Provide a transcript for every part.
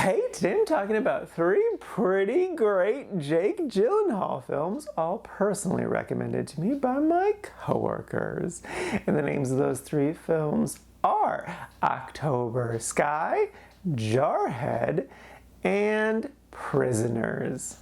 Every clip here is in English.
Hey, today I'm talking about 3 pretty great Jake Gyllenhaal films, all personally recommended to me by my coworkers. And the names of those 3 films are October Sky, Jarhead, and Prisoners.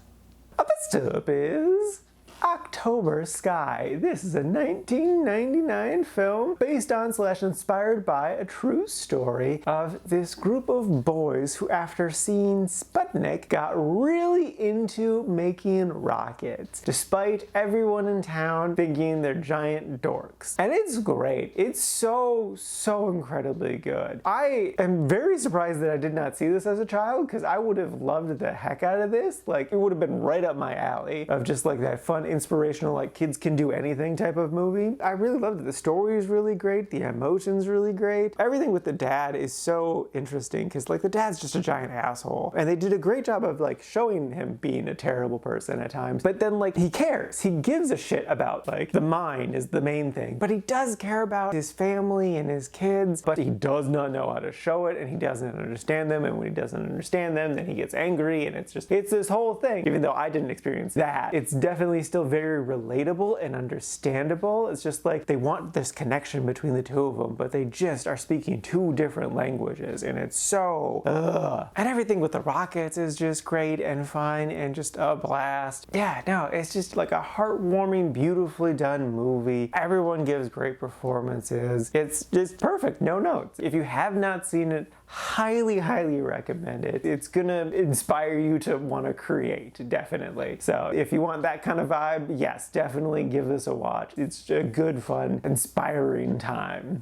First up is October Sky. This is a 1999 film based on / inspired by a true story of this group of boys who, after seeing Sputnik, got really into making rockets, despite everyone in town thinking they're giant dorks. And it's great. It's so incredibly good. I am very surprised that I did not see this as a child, because I would have loved the heck out of this. Like, it would have been right up my alley of just like that fun, inspirational, like kids can do anything type of movie. I really loved it. The story is really great. The emotion's really great. Everything with the dad is so interesting, because like the dad's just a giant asshole. And they did a great job of like showing him being a terrible person at times. But then like he cares. He gives a shit about like the mine is the main thing. But he does care about his family and his kids, but he does not know how to show it, and he doesn't understand them. And when he doesn't understand them, then he gets angry, and it's this whole thing. Even though I didn't experience that, it's definitely still very relatable and understandable. It's just like they want this connection between the two of them, but they just are speaking 2 different languages, and it's so And everything with the rockets is just great and fun and just a blast. Yeah, no, it's just like a heartwarming, beautifully done movie. Everyone gives great performances. It's just perfect, no notes. If you have not seen it, highly recommend it. It's gonna inspire you to want to create, definitely. So if you want that kind of vibe, yes, definitely give this a watch. It's a good, fun, inspiring time.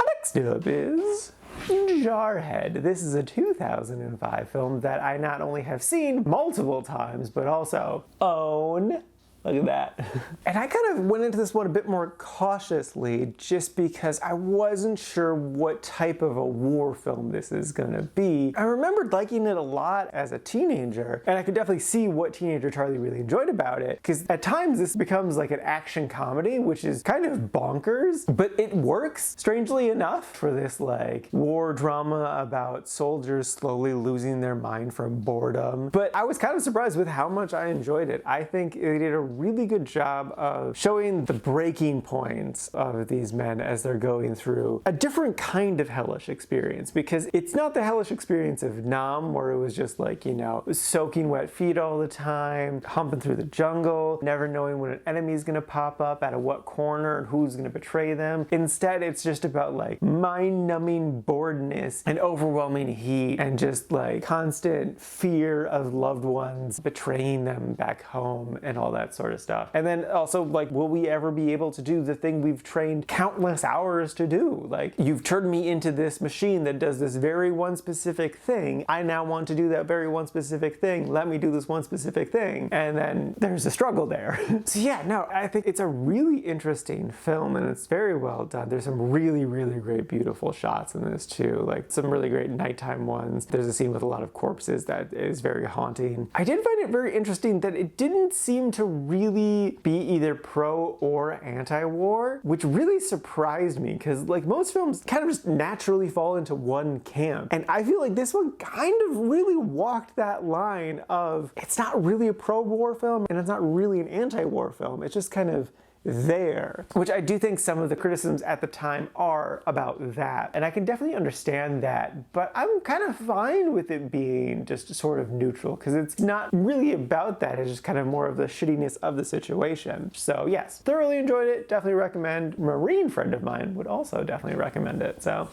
Next up is Jarhead. This is a 2005 film that I not only have seen multiple times, but also own. Look at that. And I kind of went into this one a bit more cautiously, just because I wasn't sure what type of a war film this is gonna be. I remembered liking it a lot as a teenager, and I could definitely see what teenager Charlie really enjoyed about it, because at times this becomes like an action comedy, which is kind of bonkers, but it works, strangely enough, for this like war drama about soldiers slowly losing their mind from boredom. But I was kind of surprised with how much I enjoyed it. I think they did a really good job of showing the breaking points of these men as they're going through a different kind of hellish experience, because it's not the hellish experience of Nam, where it was just like, you know, soaking wet feet all the time, humping through the jungle, never knowing when an enemy's gonna pop up out of what corner and who's gonna betray them. Instead, it's just about like mind-numbing boredness and overwhelming heat and just like constant fear of loved ones betraying them back home and all that sort of stuff. And then also, like, will we ever be able to do the thing we've trained countless hours to do? Like, you've turned me into this machine that does this very one specific thing. I now want to do that very one specific thing. Let me do this one specific thing. And then there's a struggle there. So yeah, no, I think it's a really interesting film, and it's very well done. There's some really great, beautiful shots in this too. Like some really great nighttime ones. There's a scene with a lot of corpses that is very haunting. I did find it very interesting that it didn't seem to really be either pro or anti-war, which really surprised me, because like most films kind of just naturally fall into one camp. And I feel like this one kind of really walked that line of, it's not really a pro-war film and it's not really an anti-war film. It's just kind of there, which I do think some of the criticisms at the time are about that. And I can definitely understand that, but I'm kind of fine with it being just sort of neutral, because it's not really about that. It's just kind of more of the shittiness of the situation. So yes, thoroughly enjoyed it, definitely recommend. Marine friend of mine would also definitely recommend it, so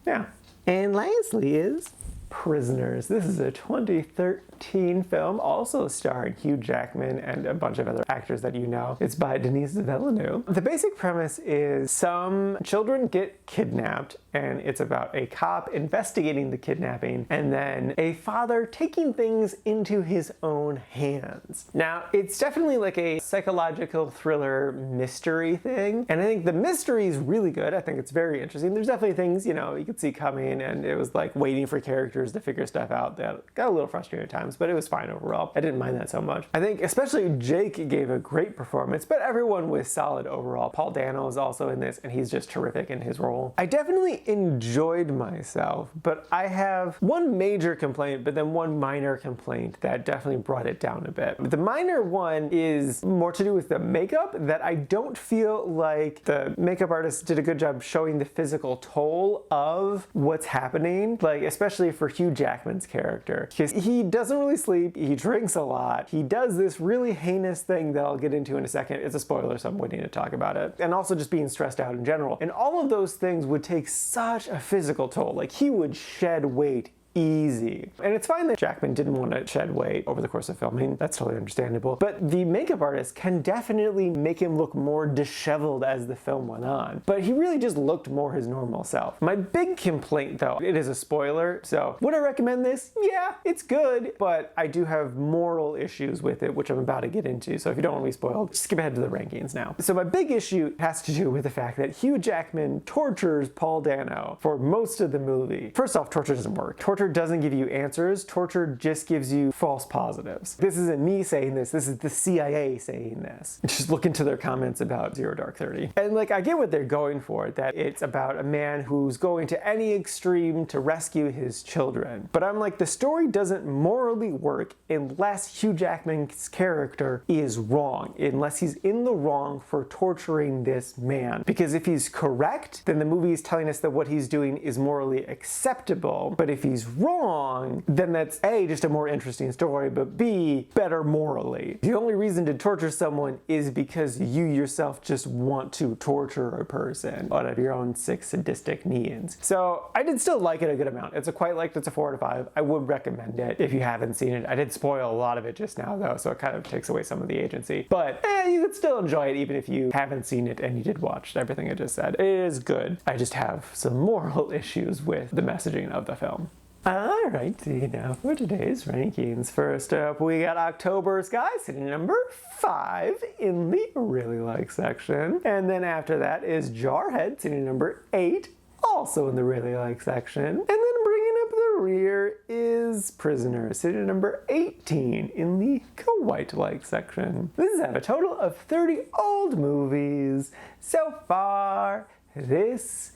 yeah. And lastly is Prisoners. This is a 2013 film, also starring Hugh Jackman and a bunch of other actors that you know. It's by Denis Villeneuve. The basic premise is some children get kidnapped, and it's about a cop investigating the kidnapping and then a father taking things into his own hands. Now, it's definitely like a psychological thriller mystery thing, and I think the mystery is really good. I think it's very interesting. There's definitely things, you know, you could see coming, and it was like waiting for characters characters to figure stuff out that got a little frustrating at times, but it was fine overall. I didn't mind that so much. I think especially Jake gave a great performance, but everyone was solid overall. Paul Dano is also in this, and he's just terrific in his role. I definitely enjoyed myself, but I have one major complaint, but then one minor complaint that definitely brought it down a bit. The minor one is more to do with the makeup, that I don't feel like the makeup artist did a good job showing the physical toll of what's happening, like especially for Hugh Jackman's character, because he doesn't really sleep, he drinks a lot, he does this really heinous thing that I'll get into in a second. It's a spoiler, so I'm waiting to talk about it, and also just being stressed out in general, and all of those things would take such a physical toll. Like, he would shed weight easy. And it's fine that Jackman didn't want to shed weight over the course of filming. That's totally understandable. But the makeup artist can definitely make him look more disheveled as the film went on. But he really just looked more his normal self. My big complaint, though, it is a spoiler, so would I recommend this? Yeah, it's good, but I do have moral issues with it, which I'm about to get into. So if you don't want to be spoiled, skip ahead to the rankings now. So my big issue has to do with the fact that Hugh Jackman tortures Paul Dano for most of the movie. First off, torture doesn't work. Torture doesn't give you answers. Torture just gives you false positives. This isn't me saying this. This is the CIA saying this. Just look into their comments about Zero Dark 30. And like, I get what they're going for, that it's about a man who's going to any extreme to rescue his children. But I'm like, the story doesn't morally work unless Hugh Jackman's character is wrong, unless he's in the wrong for torturing this man. Because if he's correct, then the movie is telling us that what he's doing is morally acceptable. But if he's wrong, then that's A, just a more interesting story, but B, better morally. The only reason to torture someone is because you yourself just want to torture a person out of your own sick, sadistic needs. So I did still like it a good amount. It's a quite liked, it's a 4 out of 5. I would recommend it if you haven't seen it. I did spoil a lot of it just now though, so it kind of takes away some of the agency. But you could still enjoy it even if you haven't seen it and you did watch everything I just said. It is good. I just have some moral issues with the messaging of the film. Alrighty, now for today's rankings. First up, we got October Sky, sitting number 5 in the Really Like section. And then after that is Jarhead, sitting number 8, also in the Really Like section. And then bringing up the rear is Prisoner, sitting number 18 in the Quite Like section. This is out of a total of 30 old movies so far this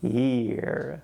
year.